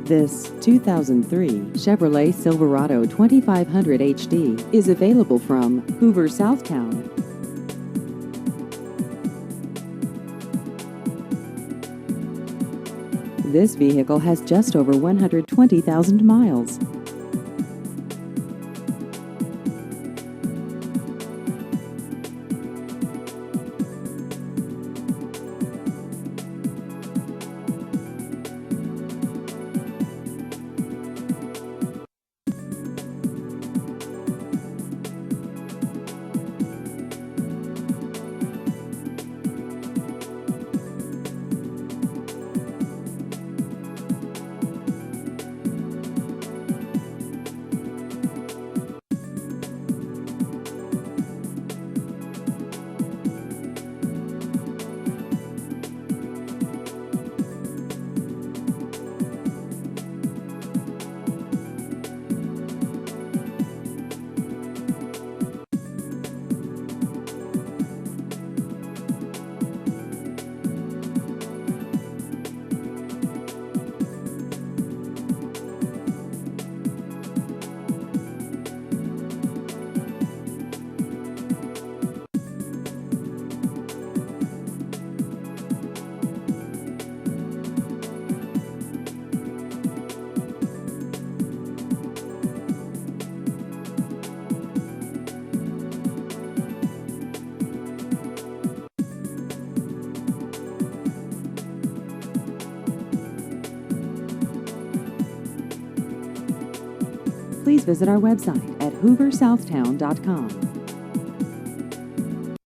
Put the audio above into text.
This 2003 Chevrolet Silverado 2500 HD is available from Hoover Southtown. This vehicle has just over 120,000 miles. Please visit our website at hooversouthtown.com.